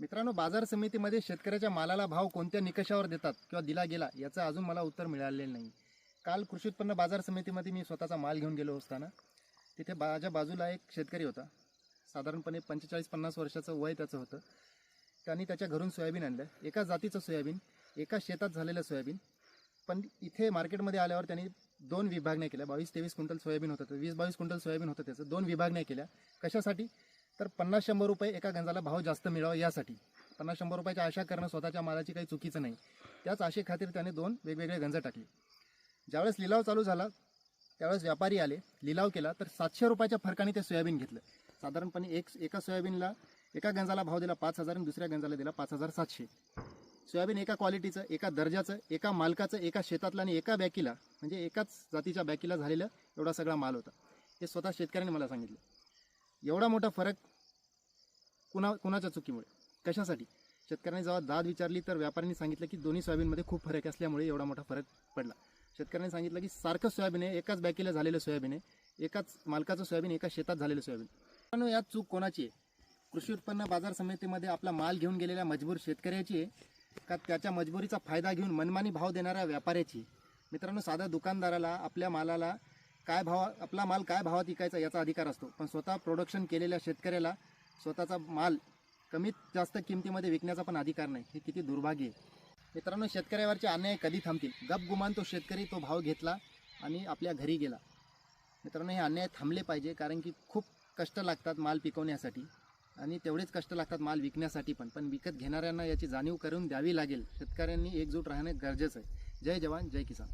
मित्रांनो, बाजार समितीमध्ये शेतकऱ्याच्या मालाला भाव कोणत्या निकषावर देतात किंवा दिला गेला याचं अजून मला उत्तर मिळालेलं नाही. काल कृषी उत्पन्न बाजार समितीमध्ये मी स्वतःचा माल घेऊन गेलो असताना तिथे माझ्या बाजूला एक शेतकरी होता. साधारणपणे 45-50 वर्षाचं वय त्याचं होतं. त्यांनी त्याच्या घरून सोयाबीन आणलं, एका जातीचं सोयाबीन, एका शेतात झालेलं सोयाबीन. पण इथे मार्केटमध्ये आल्यावर त्यांनी 2 विभागण्या केल्या. 22-23 क्विंटल सोयाबीन होतं, 20-22 क्विंटल सोयाबीन होतं. त्याचं 2 विभागण्या केल्या. कशासाठी? तर 50-100 रुपये एका गंजाला भाव जास्त मिळावा यासाठी. 50-100 रुपयाची आशा करणं स्वतःच्या मालाची काही चुकीचं नाही. त्याच आशेखातीर त्याने 2 वेगवेगळे गंज टाकले. ज्यावेळेस लिलाव चालू झाला त्यावेळेस व्यापारी आले, लिलाव केला तर 700 रुपयाच्या फरकाने ते सोयाबीन घेतलं. साधारणपणे एका सोयाबीनला एका गंजाला भाव दिला 5,000 आणि दुसऱ्या गंजाला दिला 5,700. सोयाबीन एका क्वालिटीचं, एका दर्जाचं, एका मालकाचं, एका शेतातलं आणि एका बॅकीला म्हणजे एकाच जातीच्या बॅकीला झालेलं एवढा सगळा माल होता. हे स्वतः शेतकऱ्यांनी मला सांगितलं. एवढा मोठा फरक कुणाच्या चुकीमुळे, कशासाठी? शेतकऱ्यांनी जेव्हा दाद विचारली तर व्यापाऱ्यांनी सांगितलं की दोन्ही सोयाबीनमध्ये खूप फरक असल्यामुळे एवढा मोठा फरक पडला. शेतकऱ्यांनी सांगितलं की सारखं सोयाबीन आहे, एकाच बॅकीला झालेलं सोयाबीन आहे, एकाच मालकाचं सोयाबीन, एका शेतात झालेलं सोयाबीन. मित्रांनो, यात चूक कोणाची आहे? कृषी उत्पन्न बाजार समितीमध्ये आपला माल घेऊन गेलेल्या मजबूर शेतकऱ्याची आहे का त्याच्या मजबुरीचा फायदा घेऊन मनमानी भाव देणाऱ्या व्यापाऱ्याची? मित्रांनो, साधा दुकानदाराला आपल्या मालाला आपला माल काय भावात विकायचा याचा अधिकार असतो, पण स्वतः प्रोडक्शन केलेल्या शेतकऱ्याला स्वतःचा माल कमीत जास्त किमतीमध्ये विकण्याचा पण अधिकार नाही. हे किती दुर्भाग्य आहे. मित्रांनो, शेतकऱ्यावरचे अन्याय कधी थांबतील? गपगुमान तो शेतकरी तो भाव घेतला आणि आपल्या घरी गेला. मित्रांनो, हे अन्याय थांबले पाहिजे, कारण की खूप कष्ट लागतात माल पिकवण्यासाठी आणि तेवढेच कष्ट लागतात माल विकण्यासाठी पण विकत घेणाऱ्यांना याची जाणीव करून द्यावी लागेल. शेतकऱ्यांनी एकजूट राहणे गरजेचं आहे. जय जवान, जय किसान.